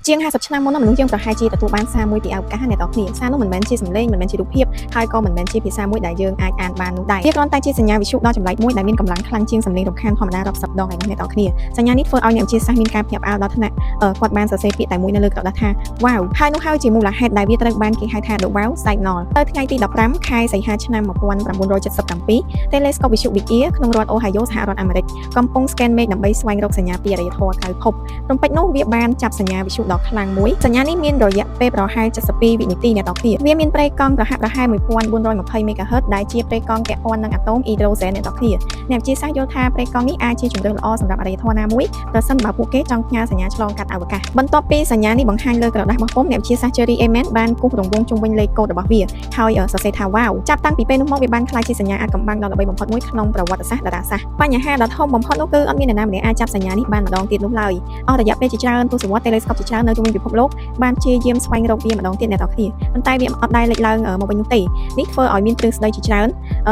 ជាង50ឆ្នាំមុនមនុស្សយើងប្រហែលជាទទួលបានសារមួយពីឱកាសអ្នកនរគ្នាសារនោះមិនមែនជាសម្លេងមិនមែនជារូបភាពហើយក៏មិនមែនជាភាសាមួយដែលយើងអាចអានបាននោះដែរវាគ្រាន់តែជាសញ្ញាវិទ្យុដ៏ចម្លែកមួយដែលមានកម្លាំងខ្លាំងជាងសម្លេងរំខានធម្មតារាប់សិបដងឯនោះអ្នកនរគ្នាសញ្ញានេះធ្វើឲ្យអ្នកវិទ្យាសាស្ត្រមានការភ្ញាក់ផ្អើលដល់ថ្នាក់គាត់បានសរសេរពាក្យតែមួយនៅលើក្រដាសថា wow ហើយនោះហើយជាមូលហេតុដែលវាត្រូវបានគេហៅថា The Wow Signal ទៅថ្ងៃទី15ខែសីហាឆ្នាំ1977 Telescope វិទ្យុ Big Ear ក្នុងរដ្ឋ Ohio សហរដ្ឋអាមេរិកកំពុង scan មេឃដើម្បីស្វែងរកសញ្ញាពីអរិយធម៌ក្រៅភពរំពេចនោះវាបានចាប់សញ្ញាវិទ្យុដ៏ខ្លាំងមួយសញ្ញានេះមានរយៈពេលប្រហែល72វិនាទីអ្នកនរគ្នាវាមានប្រេកង់ប្រហាក់ប្រហែល1420 MHz ដែលជាប្រេកង់ពាក់ព័ន្ធនឹងអាតូមអ៊ីដ្រូសែនអ្នកនរគ្នាអ្នកវិទ្យាសាស្ត្រយល់ថាប្រេកង់នេះអាចជាជម្រើសល្អសម្រាប់អរិយធម៌ណាមួយប្រសិនបើពួកគេចង់ផ្ញើសញ្ញាឆ្លងកាត់អវកាសបន្ទាប់ពីសញ្ញានេះបង្ហាញលើក្រដាសបោះពុម្ពអ្នកវិទ្យាសាស្ត្រ Jerry Amen បានគូសរង្វង់ជុំវិញលេខកូដរបស់វាហើយសរសេរថា wow ចាប់តាំងពីពេលនោះមកវាបានក្លាយជាសញ្ញាអាថ៌កំបាំងដ៏ល្បីបំផុតមួយក្នុងប្រវត្តិសាស្ត្រតារាសាស្ត្របញ្ហាដ៏ធំបំផុតនោះគឺអត់មាននរណាម្នាក់អាចចាប់សញ្ញានេះបានម្ដងទៀតនោះឡើយអស់រយៈពេលជាច្រើនទសវត្សរ៍ Telescope ជាច្រើននៅជុំវិញពិភពលោកបានព្យាយាមស្វែងរកវាម្ដងទៀតអ្នកនរគ្នាប៉ុន្តែវាអត់ដែលលេចឡើងមកវិញនោះទេនេះធ្វើឲ្យមានទ្រឹស្ដីជាច្រើន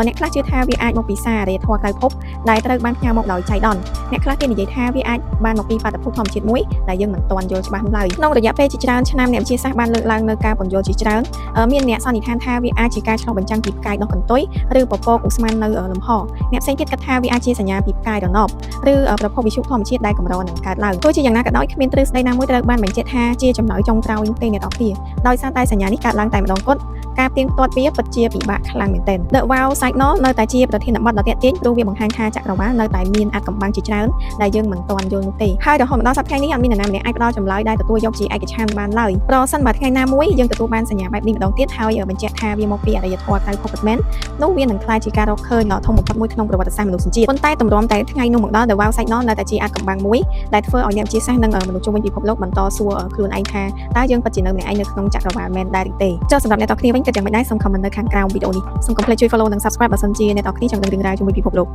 អ្នកខ្លះជឿថាវាអាចមកពីសារអរិយធម៌ក្រៅភពដែលត្រូវបានផ្ញើមកដោយចៃដន្យអ្នកខ្លះទៀតនិយាយថាវាអាចបានមកពីបាតុភូតធម្មជាតិមួយដែលយើងមិនទាន់យល់ច្បាស់នោះឡើយក្នុងរយៈពេលជាច្រើនឆ្នាំអ្នកវិទ្យាសាស្ត្របានលើកឡើងនៅការពន្យល់ជាច្រើនមានអ្នកសន្និដ្ឋានថាវាអាចជាការឆ្លុះបញ្ចាំងពីផ្កាយដុះកន្ទុយឬពពកឧស្ម័ននៅលំហអ្នកផ្សេងទៀតគិតថាវាអាចជាសញ្ញាពីផ្កាយរណបឬប្រភពវិទ្យុធម្មជាតិដែលកម្រនឹងកើតឡើងទោះជាយ៉ាងណាក៏ដោយគ្មានទ្រឹស្ដីណាមួយត្រូវបានបញ្ជាក់ថាជាចម្លើយចុងក្រោយនោះទេអ្នកនរគ្នាដោយសារតែសញ្ញានេះកើតឡើងតែម្ដងគត់ការផ្ទៀងផ្ទាត់វាពិតជាពិបាកខ្លាំងមែនទែន The Wow Signal នៅតែជាប្រធានបទដ៏ទាក់ទាញព្រោះវាបង្ហាញថាចក្រវាឡនៅតែមានអាថ៌កំបាំងជាច្រើនដែលយើងមិនទាន់យល់នោះទេហើយរហូតមកដល់សប្តាហ៍នេះអត់មាននរណាម្នាក់អាចផ្ដល់ចម្លើយដែលទទួលយកជាឯកច្ឆន្ទបានឡើយប្រសិនបើថ្ងៃណាមួយយើងទទួលបានសញ្ញាបែបនេះម្ដងទៀតហើយបញ្ជាក់ថាវាមកពីអរិយធម៌ក្រៅភពពិតមែននោះវានឹងក្លាយជាការរកឃើញដ៏ធំបំផុតមួយក្នុងប្រវត្តិសាស្ត្រមនុស្សជាតិប៉ុន្តែទម្រាំតែថ្ងៃនោះមកដល់ The Wow Signal នៅតែជាអាថ៌កំបាំងមួយដែលធ្វើឲ្យអ្នកវិទ្យាសាស្ត្រនិងមនុស្សជុំវិញពិភពលោកបន្តសួរខ្លួនឯងថាតើយើងពិតជានៅម្នាក់ឯងនៅក្នុងចក្រវាឡមែនដែរឬទេចុះសម្រាប់អ្នកនរគ្នាវិញគិតយ៉ាងម៉េចដែរសូម comment នៅខាងក្រោមវីដេអូនេះសូមកុំភ្លេចជួយ follow និង subscribe បើសិនជាអ្នកនរគ្នាចង់ដឹងរឿងរ៉ាវជុំវិញពិភពលោក